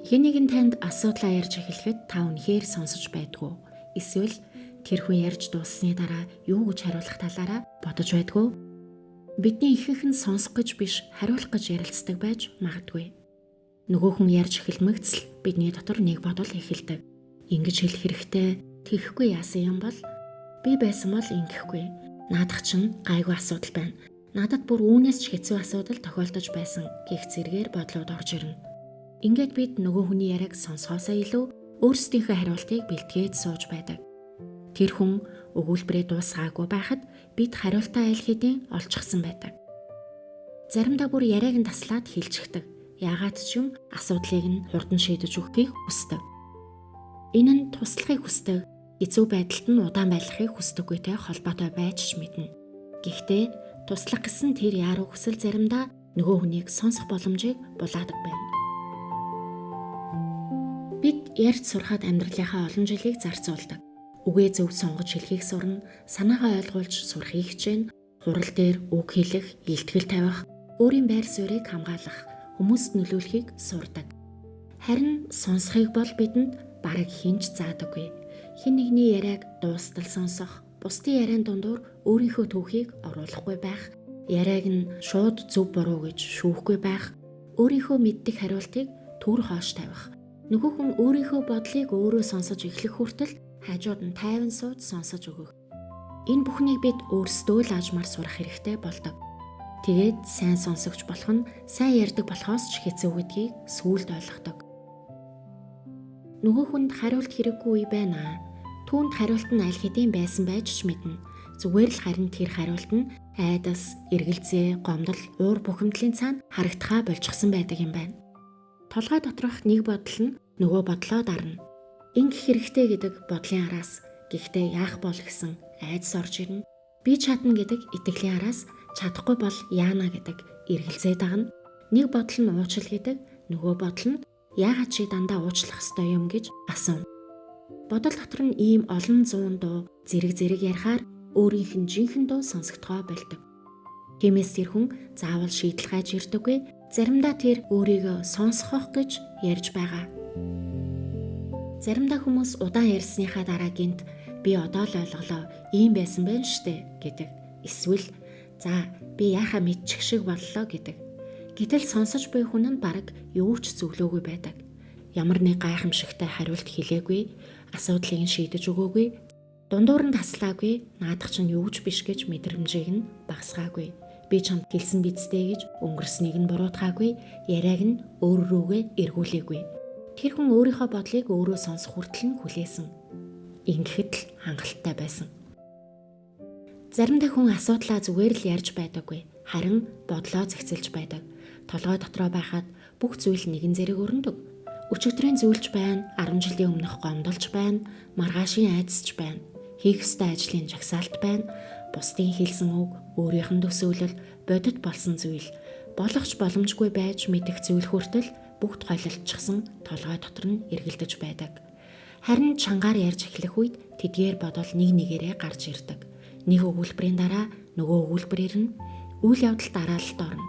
Хэн нэгэн танд асуудлаа ярьж эхлэхэд та үнэхээр сонсож байдгүй. Эсвэл тэр хүн ярьж дууссаны дараа юу гэж хариулах талаараа бодож байдгүй. Бидний ихэнх нь сонсох гэж биш, хариулах гэж ярилцдаг байж магадгүй. Нөгөө хүн ярьж эхэлмэгц л бидний дотор нэг бодол эхэлдэг. Ингэж хэлэх хэрэгтэй, тэгхгүй яасан юм бол би байсан бол ингэхгүй. Наадах чинь гайгүй асуудал байна. Надад бүр үүнээс ч хэцүү асуудал тохиолдож байсан гэх зэргээр бодлоод орж ирнэ. Ингээд бид нөгөө хүний яриаг сонсохоосоо илүү өөрсдийнхөө хариултыг бэлтгээд сууж байдаг. Тэр хүн өгүүлбэрээ дуусгаагүй байхад бид хариултаа аль хэдийн олчихсан байдаг. Заримдаа бүр яриаг нь таслаад хэлчихдэг. Яагаад ч юм асуудлыг нь хурдан шийдэж өгөхийг хүсдэг. Энэ нь туслахыг хүсдэг, эцүү байдалд нь удаан байлгахыг хүсдэггүйтэй холбоотой байж ч мэднэ. Гэхдээ туслах гэсэн тэр яруу хүсэл заримдаа нөгөө хүнийг сонсох боломжийг булаадаг байна. Бид ярьж сурахад амьдралынхаа олон жилийг зарцуулдаг. Үгээ зөв сонгож хэлхийг сурна, санаагаа ойлгуулж сурахыг хичээнэ, хурал дээр үг хэлэх, илтгэл тавих, өөрийн байр суурийг хамгаалах, хүмүүст нөлөөлөхийг сурдаг. Харин сонсохыг бол бидэнд бараг хинч заадаггүй. Хэн нэгний яриаг дуустал сонсох, бусдын яриан дундуур өөрийнхөө түүхийг оруулахгүй байх, яриаг нь шууд зөв буруу гэж шүүхгүй байх, өөрийнхөө мэддэг хариултыг түр хоош тавих. Нөгөө хүн өөрийнхөө бодлыг өөрөө сонсож эхлэх хүртэл хажууд нь тайван сууж сонсож өгөх. Энэ бүхнийг бид өөрсдөө л ажмаар сурах хэрэгтэй болдог. Тэгээд сайн сонсогч болох нь сайн ярьдаг болохоос ч хэцүү гэдгийг сүүлд ойлгодог. Нөгөө хүнд хариулт хэрэггүй үе байна. Түүнд хариулт нь аль хэдийн байсан байж ч мэднэ. Зүгээр л харин тэр хариулт нь айдас, эргэлзээ, гомдол, уур бухимдлын цаана харагдахаа болчихсон байдаг юм байна. Толгой доторх нэг бодол нь нөгөө бодлоо дарна. Ингэх хэрэгтэй гэдэг бодлын араас гэхдээ яах бол гэсэн айдас орж ирнэ. Би чадна гэдэг итгэлийн араас чадахгүй бол яана гэдэг эргэлзээ дагна. Нэг бодол нь уучлал гэдэг, нөгөө бодол нь яагаад чи дандаа уучлах ёстой юм гэж асууна. Бодол дотор нь ийм олон зуун дуу зэрэг ярихаар өөрийнх нь жинхэнэ дуу сонсогдохоо болдог. Тиймээс тэр хүн заавал шийдэл гайж ирдэггүй. Заримдаа тэр өөрийгөө сонсгох гэж ярьж байгаа. Заримдаа хүмүүс удаан ярьсныхаа дараа гинт би одоо л ойлголоо, ийм байсан байх штэ гэдэг. Эсвэл за би яхаа мэдчих шиг боллоо гэдэг. Гэтэл сонсож буй хүн нь бараг юу ч зөвлөөгүй байдаг. Ямар нэг гайхамшигтай хариулт хэлээгүй, асуудлыг нь шийдэж өгөөгүй, дундуур нь таслаагүй, наадах чинь юу ч биш гэж мэдрэмжийг нь багасгаагүй. Би чамд хэлсэн бидтэй гэж өнгөрснийг нь буруутгаагүй, яриаг нь өөр рүүгээ эргүүлээгүй. Тэр хүн өөрийнхөө бодлыг өөрөө сонсох хүртэл нь хүлээсэн. Ингэхэд л хангалттай байсан. Заримдаа хүн асуудлаа зүгээр л ярьж байдаггүй, харин бодлоо зэгцэлж байдаг. Толгой дотроо байхад бүх зүйл нэгэн зэрэг өрнөдөг. Өчигдрийн зүйлж байна, 10 жилийн өмнөх гомдолж байна, маргаашийн айдасч байна, хийх ёстой ажлын жагсаалт байна, бусдын хэлсэн үг, өөрийнх нь төсөөлөл, бодит болсон зүйл, болох ч боломжгүй байж мэдэх зүйл хүртэл бүгд хойлолцчихсан толгой дотор нь эргэлдэж байдаг. Харин чангаар ярьж эхлэх үед тэдгээр бодол нэг нэгээрээ гарч ирдэг. Нэг өгүүлбэрийн дараа нөгөө өгүүлбэрээр нь үйл явдал дараалалд орно.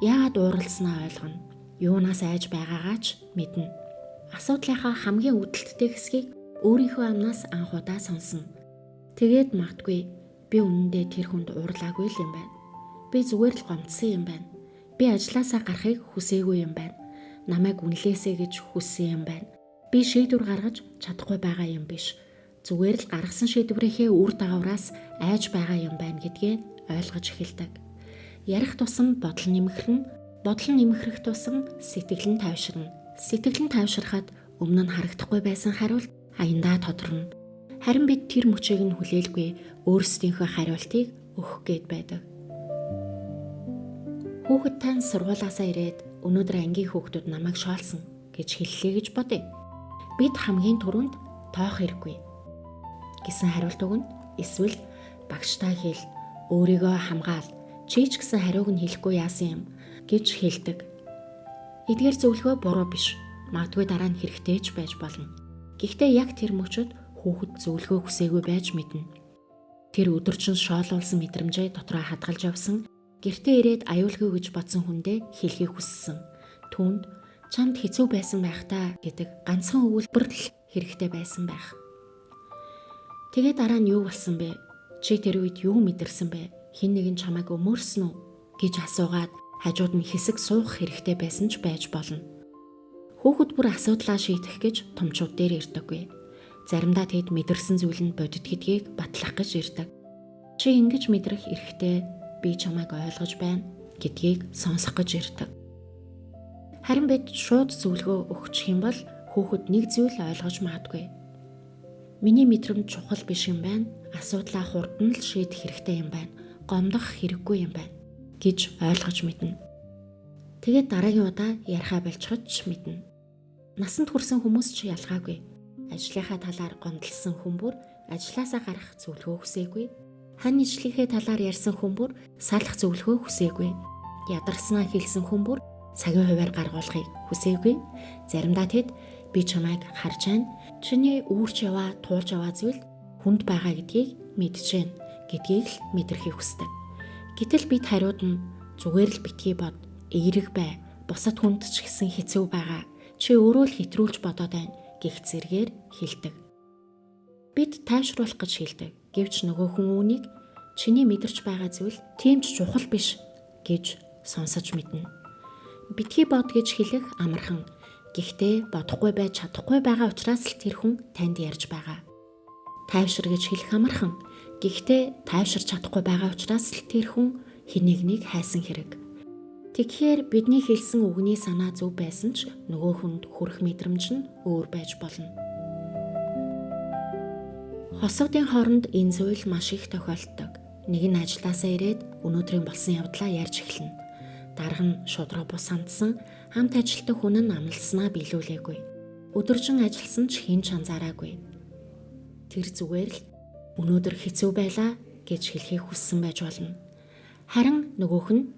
Яагаад ууралснаа ойлгоно. Юунаас айж байгаагаа ч мэднэ. Асуудлынхаа хамгийн үүдэлттэй хэсгийг өөрийнхөө амнаас анхудаа сонсно. Тэгээд магадгүй би үнэндээ тэр хүнд уурлаагүй л юм байна. Би зүгээр л гомдсон юм байна. Би ажлаасаа гарахыг хүсээгүй юм байна. Намайг үнэлээсэй гэж хүссэн юм байна. Би шийдвэр гаргаж чадахгүй байгаа юм биш. Зүгээр л гаргасан шийдвэрийнхээ үр дагавраас айж байгаа юм байна гэдгээ ойлгож эхэлдэг. Ярих тусам бодол нэмэхрэн, бодол нэмэхрэх тусам сэтгэл нь тайвширна. Сэтгэл нь тайвширхад өмнө нь харагдахгүй байсан хариулт аяндаа тодорно. Харин бид тэр мөчийг нь хүлээлгүй өөрсдийнхөө хариултыг өгөх гээд байдаг. Хүүхэд тань сургуулаасаа ирээд өнөөдөр ангийн хүүхдүүд намайг шоолсон гэж хэллээ гэж бодъё. Бид хамгийн түрүүнд тоох хэрэггүй гэсэн хариулт өгнө. Эсвэл багштай хэл, өөрийгөө хамгаал, чи ч гэсэн хариуг нь хэлэхгүй яасан юм гэж хэлдэг. Эдгээр зөвлөгөө буруу биш. Магадгүй дараа нь хэрэгтэй ч байж болно. Гэхдээ яг тэр мөчөд хүүхэд зөвлөгөө хүсээгүй байж мэднэ. Тэр өдөржин шоолуулсан мэдрэмжээ дотроо хадгалж явсан, гэртээ ирээд аюулгүй гэж бодсон хүндээ хэлхийг хүссэн. Түүнд Чамд хэцүү байсан байх та гэдэг ганцхан өгүүлбэр л хэрэгтэй байсан байх. Тэгээ дараа нь юу болсон бэ? Чи тэр үед юу мэдэрсэн бэ? Хэн нэгэн чамайг өмөрсөн үү гэж асуугаад хажууд нь хэсэг суух хэрэгтэй байсан ч байж болно. Хүүхэд бүр асуудлаа шийдэх гэж томчууд дээр ирдэггүй. Заримдаа тэд мэдэрсэн зүйл нь бодит гэдгийг батлах гэж ирдэг. Чи ингэж мэдрэх эрхтэй, би чамайг ойлгож байна гэдгийг сонсох гэж ирдэг. Харин бид шууд зөвлөгөө өгчих юм бол хүүхэд нэг зүйл ойлгож магадгүй. Миний мэдрэмж чухал биш юм байна. Асуудлаа хурдан л шийдэх хэрэгтэй юм байна. Гомдох хэрэггүй юм байна гэж ойлгож мэднэ. Тэгээд дараагийн удаа ярихаа болчиход мэднэ. Насанд хүрсэн хүмүүс ч ялгаагүй. Ажлынхаа талаар гомдлсон хүн бүр ажлаасаа гарах зөвлөгөө хүсээгүй. Хань ижлийнхээ талаар ярьсан хүн бүр салах зөвлөгөө хүсээгүй. Ядарснаа хэлсэн хүн бүр цагийн хуваар гаргуулахыг хүсээгүй. Заримдаа тэд би чамайг харж байна. Чиний үүрч яваа, туулж яваа зүйл хүнд байгаа гэдгийг мэдэж байна гэдгийг л мэдрэхийг хүсдэг. Гэтэл бид хариуд нь зүгээр л битгий бод, эерэг бай, бусад хүнд ч гэсэн хэцүү байгаа. Чи өөрөө л хэтрүүлж бодоод байна гэх зэргээр хэлдэг. Бид тайвшруулах гэж хэлдэг. Гэвч нөгөө хүн үүнийг чиний мэдэрч байгаа зүйл тийм ч чухал биш гэж сонсож мэднэ. Битгий бод гэж хэлэх амархан. Гэхдээ бодохгүй байж чадахгүй байгаа учраас л тэр хүн танд ярьж байгаа. Тайвшир гэж хэлэх амархан. Гэхдээ тайвширч чадахгүй байгаа учраас л тэр хүн хэн нэгнийг хайсан хэрэг. Тэгэхээр бидний хэлсэн үгний санаа зөв байсан ч нөгөө хүнд хүрэх мэдрэмж нь өөр байж болно. Хосуудын хооронд энэ зүйл маш их тохиолддог. Нэг нь ажилласаа ирээд өнөөдрийн болсон явдлаа ярьж эхэлнэ. Дарга нь шудраа бус хандсан, хамт ажилтдаг хүн нь амлалснаа биелүүлээгүй. Өдөржин ажилласан ч хэн ч анзаараагүй. Тэр зүгээр л өнөөдөр хэцүү байлаа гэж хэлхийг хүссэн байж болно. Харин нөгөөх нь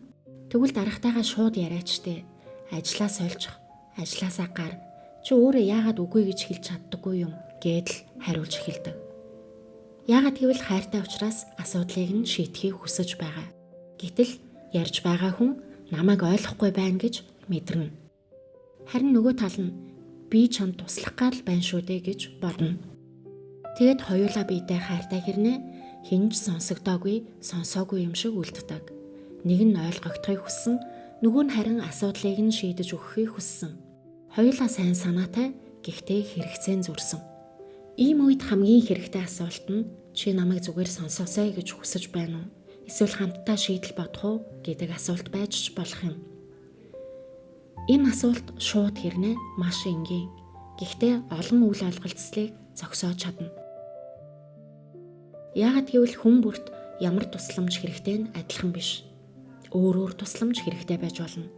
тэгвэл дарагтайгаа шууд яриачтэй. Ажлаа сольчих, ажилласаа гар. Чи өөрөө яагаад үгүй гэж хэлж чаддаггүй юм гэдэл хариулж эхэлдэг. Яагаад гэвэл хайртай учраас асуудлыг нь шийдэхийг хүсэж байгаа. Гэтэл ярьж байгаа хүн намайг ойлгохгүй байна гэж мэдэрнэ. Харин нөгөө тал нь би чамд туслах гал байна шүү дээ гэж бодно. Тэгэд хоёулаа биедээ хайртай хэрнээ хинж сонсогдоогүй, сонсоогүй юм шиг үлддэг. Нэг нь ойлгогдохыг хүссэн, нөгөө нь харин асуудлыг нь шийдэж өгөхийг хүссэн. Хоёулаа сайн санаатай, гэхдээ хэрэгцээн зурсан. Ийм үед хамгийн хэрэгтэй асуулт нь чи намайг зүгээр сонсоосай гэж хүсэж байна уу? Эсвэл хамтдаа шийдэл бодох уу гэдэг асуулт байж ч болох юм. Энэ асуулт шууд хэрнээ маш энгийн. Гэхдээ олон үйл ойлголцлыг зогсоож чадна. Яагад гэвэл хүн бүрт ямар тусламж хэрэгтэй нь адилхан биш. Өөр тусламж хэрэгтэй байж болно.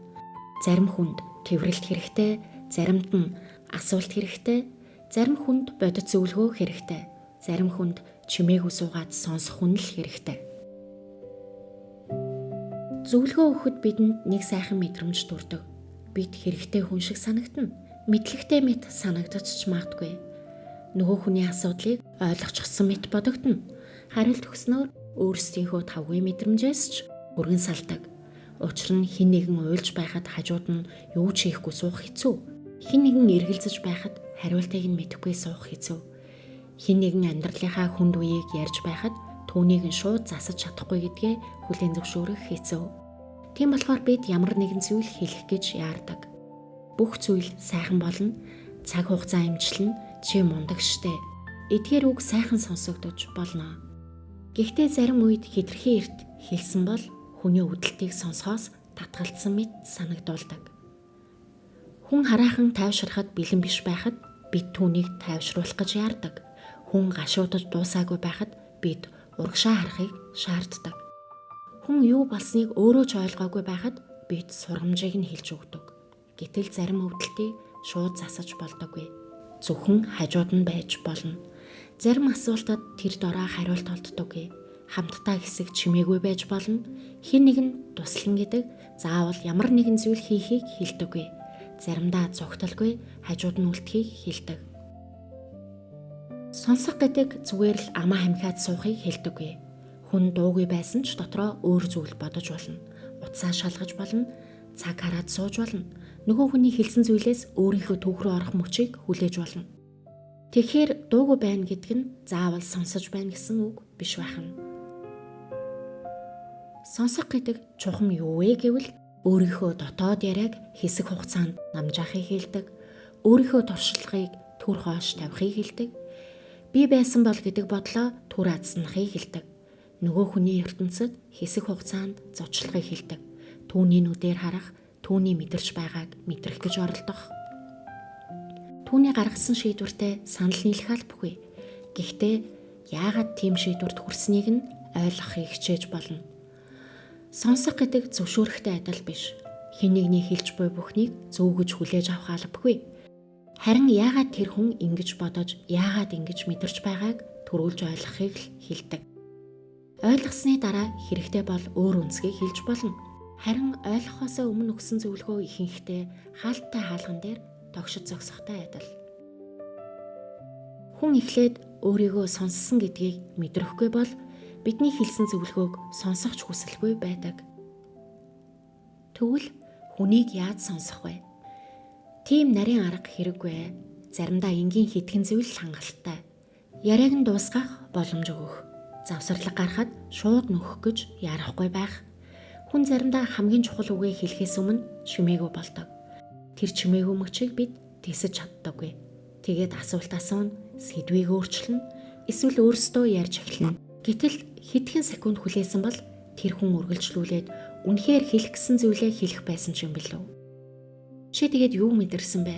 Зарим хүнд тэврэлт хэрэгтэй, заримд нь асуулт хэрэгтэй, зарим хүнд бодит зөвлөгөө хэрэгтэй, зарим хүнд чимээгүй суугаад сонсох хүн л хэрэгтэй. Зөвлөгөө өгөхөд бидэнд нэг сайхан мэдрэмж төрдөг. Бид хэрэгтэй хүн шиг санагдана. Мэдлэгтэй мэт санагдаж ч магадгүй. Нөгөө хүний асуудлыг ойлгочихсон мэт бодогдно. Хариулт өгснөөр өөрсдийнхөө тавгүй мэдрэмжээс ч бүрэн салдаг. Учир нь хэн нэгэн уйлж байхад хажууд нь юу ч хийхгүй суух хэцүү. Хэн нэгэн эргэлзэж байхад хариултыг нь мэдэхгүй суух хэцүү. Хэн нэгэн амьдралынхаа хүнд үеийг ярьж байхад түүнийг нь шууд засаж чадахгүй гэдгээ хүлээн зөвшөөрөх хэцүү. Тийм болохоор бид ямар нэгэн зүйл хэлэх гэж яардаг. Бүх зүйл сайхан болно. Цаг хугацаа эмчлэн чи мундаг штэ. Эдгээр үг сайхан сонсогдож болно. Гэхдээ зарим үед хэтэрхий эрт хэлсэн бол хүний өвдөлтийг сонсохоос татгалцсан мэт санагдуулдаг. Хүн хараахан тайвширахад бэлэн биш байхад бид түүнийг тайвшруулах гэж яардаг. Хүн гашуудаж дуусаагүй байхад бид урагшаа харахыг шаарддаг. Хүн юу болсныг өөрөө ч ойлгоогүй байхад бид сургамжийг нь хэлж өгдөг. Гэтэл зарим өвдөлтийг шууд засаж болдоггүй. Зөвхөн хажууд нь байж болно. Зарим асуултад тэр дороо хариулт олддоггүй. Хамтдаа хэсэг чимээгүй байж болно. Хэн нэгэн туслан гэдэг заавал ямар нэгэн зүйл хийхийг хэлдэггүй. Заримдаа зогтолгүй хажууд нь үлдэхийг хэлдэг. Сонсох гэдэг зүгээр л амаа хамхиад суухыг хэлдэггүй. Хүн дуугүй байсан ч дотроо өөр зүйл бодож болно. Утсаа шалгаж болно. Цаг хараад сууж болно. нөгөө хүний хэлсэн зүйлээс өөрийнхөө түүх рүү орох мөчийг хүлээж болно. Тэгэхээр дуугүй байна гэдг нь заавал сонсож байна гэсэн үг биш байх нь. Сонсох гэдэг чухам юу вэ гэвэл өөрийнхөө дотоод яриаг хэсэг хугацаанд намжаахыг хэлдэг, өөрийнхөө туршлагыг түр хоош тавихыг хэлдэг, би байсан бол гэдэг бодлоо түр азнахыг хэлдэг, нөгөө хүний ертөнцид хэсэг хугацаанд зочлохыг хэлдэг, түүний нүдээр харах, түүний мэдэрч байгааг мэдрэх гэж оролдох. Түүний гаргасан шийдвэртэй санал нийлэх албагүй. Гэхдээ яагаад тийм шийдвэрт хүрснийг нь ойлгохыг хичээж болно. Сонсох гэдэг зөвшөөрөхтэй адил биш. Хэн нэгний хэлж буй бүхнийг зөв гэж хүлээж авах албагүй. Харин яагаад тэр хүн ингэж бодож, яагаад ингэж мэдэрч байгааг төрүүлж ойлгохыг л хэлдэг. Ойлгосны дараа хэрэгтэй бол өөр үнцгийг хэлж болно. Харин ойлгохоос өмнө өгсөн зөвлөгөө ихэнхдээ хаалттай хаалган дээр тогшид зогсохтой адил. Хүн эхлээд өөрийгөө сонссон гэдгийг мэдрэхгүй бол бидний хэлсэн зөвлөгөөг сонсохч хүсэлгүй байдаг. Тэгвэл хүнийг яаж сонсох вэ? Тийм нарийн арга хэрэггүй. Заримдаа энгийн хитгэн зүйл хангалттай. Яриаг нь дуусгах боломж өгөх. Завсарлаг гарахад шууд нөхөх гэж ярахгүй байх. Хүн заримдаа хамгийн чухал үгээ хэлэхээс өмнө чимээгүй болдог. Тэр чимээгүй мөчийг бид тисэж чаддаггүй. Тэгээд асуулт асууна, сэдвийг өөрчилнө, эсвэл өөрсдөө ярьж эхэлнэ. Гэтэл хэдхэн секунд хүлээсэн бол тэр хүн үргэлжлүүлээд үнэхээр хэлэх гэсэн зүйлээ хэлэх байсан ч юм билүү. Чи тэгээд юу мэдэрсэн бэ?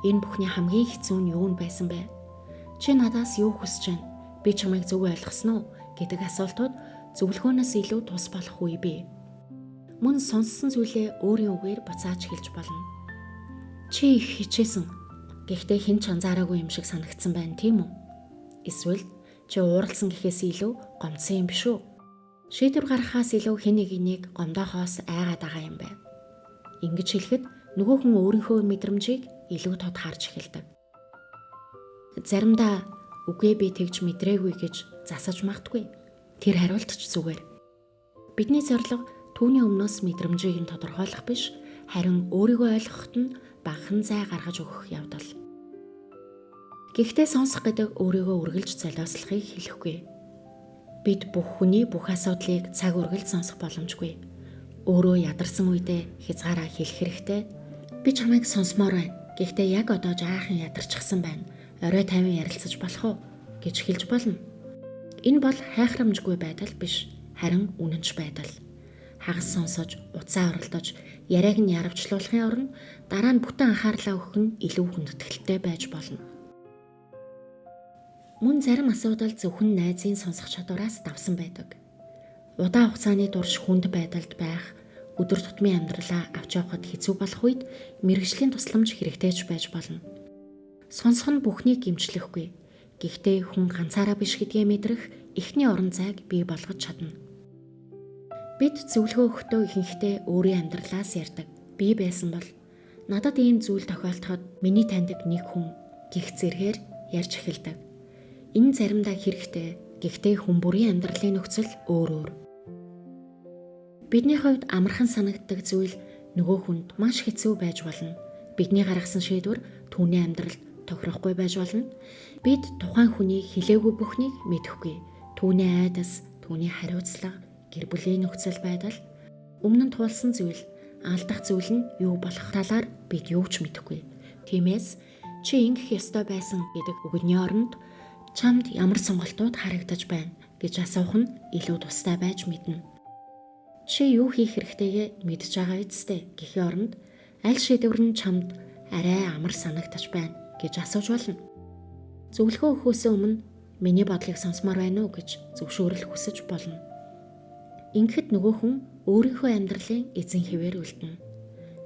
Энэ бүхний хамгийн хэцүү нь юу байсан бэ? Чи надаас юу хүсэж байна? Би чамайг зөв ойлгосон уу? Гэдэг асуултууд зөвлөгөөнөөс илүү тус болох үе бий. Мөн сонссон зүйлээ өөрийн үгээр буцааж хэлж болно. Чи их хичээсэн. Гэхдээ хэн ч анзаараагүй юм шиг санагдсан байна, тийм үү? Эсвэл чи ууралсан гэхээс илүү гомдсон юм биш үү? Шийдвэр гаргахаас илүү хэн нэгийг гомдоохоос айгаад байгаа юм байна. Ингэж хэлэхэд нөгөө хүн өөрийнхөө мэдрэмжийг илүү тод харж эхэлдэг. Заримдаа үгүй би тэгж мэдрээгүй гэж засаж магтгүй. Тэр хариултч зүгээр. Бидний зорилго түүний өмнөөс мэдрэмжийг нь тодорхойлох биш, харин өөрийгөө ойлгоход нь багахан зай гаргаж өгөх явдал. Гэхдээ сонсох гэдэг өөрийгөө үргэлж золиослохыг хэлэхгүй. Бид бүх хүний бүх асуудлыг цаг үргэлж сонсох боломжгүй. Өөрөө ядарсан үедээ хязгаараа хэлэх хэрэгтэй. Би чамайг сонсомоор байна. Гэхдээ яг одоо жаахан ядарчихсан байна. Орой тайван ярилцаж болох уу гэж хэлж болно. Энэ бол хайхрамжгүй байдал биш, харин үнэнч байдал. Хагас сонсож, уцаа оролдож, яриаг нь яравчлуулахын оронд дараа нь бүтэн анхаарлаа өгөх нь илүү хүндэтгэлтэй байж болно. Мөн зарим асуудал зөвхөн найзын сонсох чадвараас давсан байдаг. Удаан хугацааны турш хүнд байдалд байх, өдөр тутмын амьдралаа авч явахад хэцүү болох үед мэргэжлийн тусламж хэрэгтэйч байж болно. Сонсох нь бүхнийг гэмчлэхгүй. Гэхдээ хүн ганцаараа биш гэдгээ мэдрэх эхний орон зайг бий болгож чадна. Бид зөвлөгөө өгөхдөө ихэнхдээ өөрийн амьдралаас ярьдаг. Би байсан бол надад ийм зүйл тохиолдоход миний таньдаг нэг хүн гих зэргээр ярьж эхэлдэг. Энэ заримдаа хэрэгтэй. Гэхдээ хүн бүрийн амьдралын нөхцөл өөр өөр. Бидний хувьд амархан санагддаг зүйл нөгөө хүнд маш хэцүү байж болно. Бидний гаргасан шийдвэр түүний амьдралд тохирохгүй байж болно. Бид тухайн хүний хэлээгүй бүхнийг мэдэхгүй. Түүний айдас, түүний хариуцлага, гэр бүлийн нөхцөл байдал, өмнө нь туулсан зүйл, алдах зүйл нь юу болох талаар бид юу ч мэдэхгүй. Тиймээс чи ингэх ёстой байсан гэдэг үгний оронд чамд ямар сонголтууд харагдаж байна гэж асуух нь илүү тустай байж мэднэ. Чи юу хийх хэрэгтэйгээ мэдж байгаа эцэстээ гэхийн оронд аль шийдвэр нь чамд арай амар санагдаж байна гэж асууж болно. Зөвлөгөө өгөхөөс өмнө миний бодлыг сонсомоор байна уу гэж зөвшөөрөл хүсэж болно. Ингэхэд нөгөө хүн өөрийнхөө амьдралын эзэн хэвээр үлдэнэ.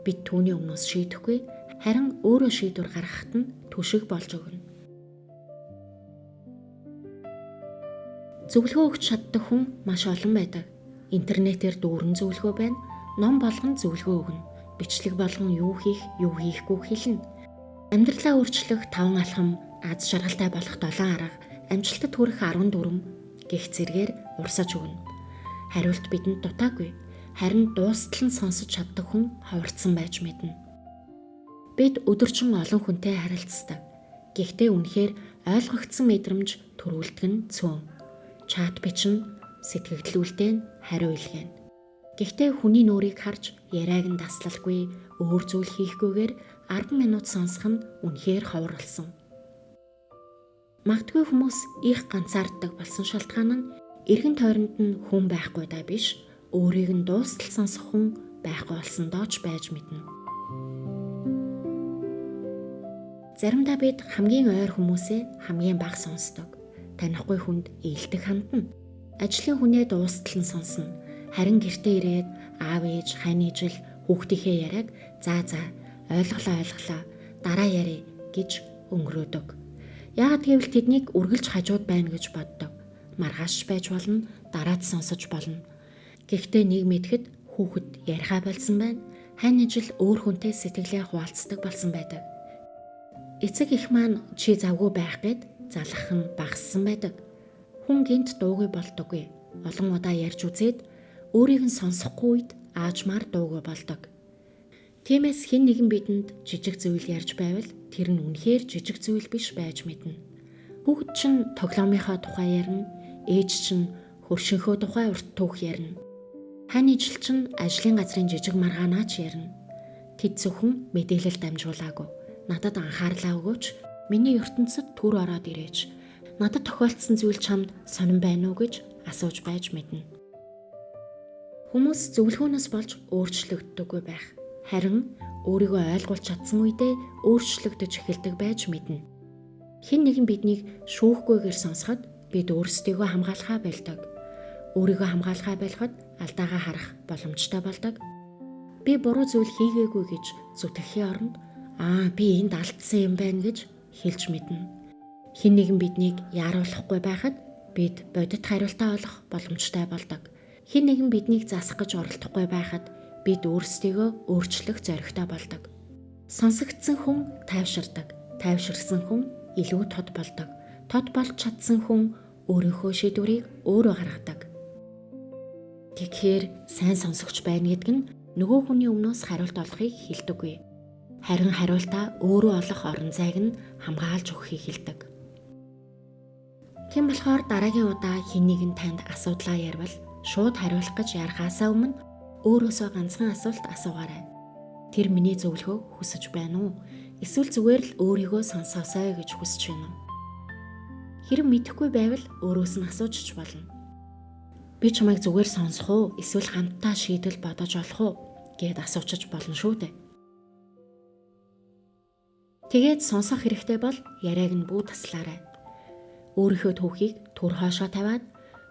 Бид түүний өмнөөс шийдэхгүй, харин өөрөө шийдвэр гаргахад нь түшиг болж өгнө. Зөвлөгөө өгч чаддаг хүн маш олон байдаг. Интернетээр дүүрэн зөвлөгөө байна, ном болгон зөвлөгөө өгнө. Бичлэг болгон юу хийх, юу хийхгүй хэлнэ. Амьдралаа өөрчлөх 5 алхам, аз жаргалтай болох 7 арга, амжилтад хүрэх 14 гэх зэргээр урсаж өгнө. Хариулт бидэнд дутаагүй, харин дуустал нь сонсож чаддаг хүн ховорцсон байж мэднэ. Бид өдөржин олон хүнтэй харилцдаг. Гэхдээ үнэхээр ойлгогдсон мэдрэмж төрүүлдэг нь цөөн. Чат бичнэ, сэтгэгдлүүлдэг нь хариу илгээнэ. Гэхдээ хүний нүрийг харж яриаг нь таслалгүй, өөр зүйл хийхгүйгээр 10 минут сонсох нь үнэхээр ховор болсон. Магадгүй хүмүүс их ганцаарддаг болсон шалтгаан нь эргэн тойронд нь хүн байхгүй даа биш, өөрийг нь дуустал сонсох хүн байхгүй болсон дооч байж мэднэ. Заримдаа бид хамгийн ойр хүмүүсээ хамгийн бага сонсдог. Танихгүй хүнд ээлдэг хандна. Ажлын хүнээ дуустал нь сонсно. Харин гэртээ ирээд аав ээж, хань ижил, хүүхдийнхээ яриаг за ойлголоо дараа ярий гэж өнгөрөөдөг. Яагад гэвэл тэднийг үргэлж хажууд байна гэж боддог. Маргааш байж болно, дараад сонсож болно. Гэхдээ нэг мэдэхэд хүүхэд ярихаа болсон байна. Хань ижил өөр хүнтэй сэтгэлээ хуваалцдаг болсон байдаг. Эцэг эх маань чи завгүй байх гэд залгах нь багассан байдаг. Хүн гинт дуугүй болдоггүй. Олон удаа ярьж үзээд өөрийг нь сонсохгүй үед аажмаар дуугүй болдог. Тиймээс хэн нэгэн бидэнд жижиг зүйл ярьж байвал тэр нь үнэхээр жижиг зүйл биш байж мэднэ. Хүүхэд чинь тоглоомынхоо тухай ярина, ээж чинь хөршийнхөө тухай урт түүх ярина. Хань ижил чинь ажлын газрын жижиг маргаанаач ярина. Тэд зөвхөн мэдээлэл дамжуулаагүй. Надад анхаарлаа өгөөч, миний ертөнцид түр ороод ирээч. Надад тохиолдсон зүйл чамд сонирн байна уу гэж асууж байж мэднэ. Хүмүүс зөвлөгөөнөөс болж өөрчлөгддөггүй байх. Харин өөрийгөө ойлгуулж чадсан үедээ өөрчлөгдөж эхэлдэг байж мэднэ. Хэн нэгэн биднийг шүүхгүйгээр сонсоход бид өөрсдийгөө хамгаалахаа байлдаг. Өөрийгөө хамгаалахаа байлахад алдаагаа харах боломжтой болдог. Би буруу зүйл хийгээгүй гэж зүтгэхийн оронд би энд алдсан юм байна гэж хэлж мэднэ. Хэн нэгэн биднийг яаруулахгүй байхад бид бодит хариултаа олох боломжтой болдог. Хэн нэгэн биднийг засах гэж оролдохгүй байхад бид өөрсдийгөө өөрчлөх зоригтой болдог. Сонсогдсон хүн тайвширдаг. Тайвширсан хүн илүү тод болдог. Тод болж чадсан хүн өөрийнхөө шийдвэрийг өөрөө гаргадаг. Тэгэхээр сайн сонсогч байна гэдэг нь нөгөө хүний өмнөөс хариулт олохыг хэлдэггүй. Харин хариултаа өөрөө олох орон зайг нь хамгаалж өгөхийг хэлдэг. Тийм болохоор дараагийн удаа хэн нэгэн танд асуудлаа ярил шууд хариулах гэж ярахаасаа өмнө өөрөөсөө ганцхан асуулт асуугаарай. Тэр миний зөвлөгөөг хүсэж байна уу? Эсвэл зүгээр л өөрийгөө сонсоосой гэж хүсэж байна уу? Хэрэг мэдэхгүй байвал өөрөөс нь асууж ч болно. Би чамайг зүгээр сонсох уу? Эсвэл хамтдаа шийдэл бодож олох уу? Гэд асуучиж болно шүү дээ. Тэгээд сонсох хэрэгтэй бол яриаг нь бүү таслаарай. Өөрийнхөө түүхийг түр хоошоо тавиад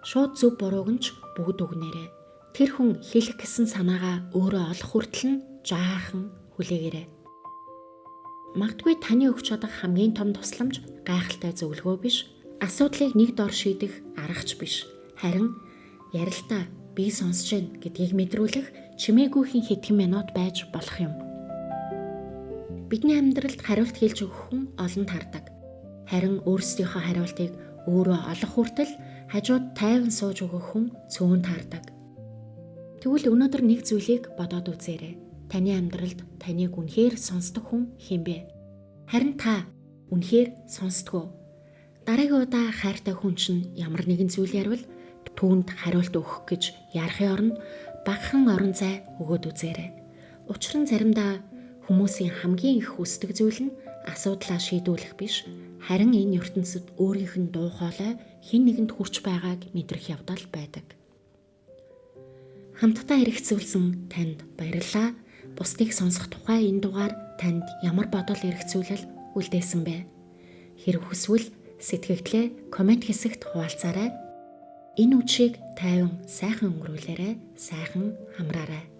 шууд зөв бурууг нь ч бүгд өгнээрэй. Тэр хүн хэлэх гэсэн санаагаа өөрөө олох хүртэл нь жаахан хүлээгээрэй. Магадгүй таны өгч чадах хамгийн том тусламж гайхалтай зөвлөгөө биш, асуудлыг нэг дор шийдэх аргач биш. Харин ярилтаа би сонсож байна гэдгийг мэдрүүлэх чимээгүйхэн хэдхэн минут байж болох юм. Бидний амьдралд хариулт хэлж өгөх хүн олон тардаг. Харин өөрсдийнхөө хариултыг өөрөө олох хүртэл хажууд тайван сууж өгөх хүн цөөн таардаг. Тэгвэл өнөөдөр нэг зүйлийг бодоод үзээрэй. Таны амьдралд таныг үнэхээр сонсдог хүн хэн бэ? Харин та үнэхээр сонсдгоо. Дараагийн удаа хайртай хүн чинь ямар нэгэн зүйл ярил түүнд хариулт өгөх гэж ярахын оронд багахан орон зай өгөөд үзээрэй. Учир нь заримдаа хүмүүсийн хамгийн их хүсдэг зүйл нь асуудлаа шийдүүлэх биш, харин энэ ертөнцид өөрийнх нь дуу хоолой хэн нэгэнд хүрч байгааг мэдрэх явдал байдаг. Хамтдаа хэрэгцүүлсэн танд баярлалаа. Бусдыг сонсох тухай энэ дугаар танд ямар бодол эргцүүлэл үлдээсэн бэ? Хэрэг хүсвэл сэтгэгдлээ комент хэсэгт хуваалцаарай. Энэ үдшийг тайван сайхан өнгөрүүлээрэй, сайхан хамраарай.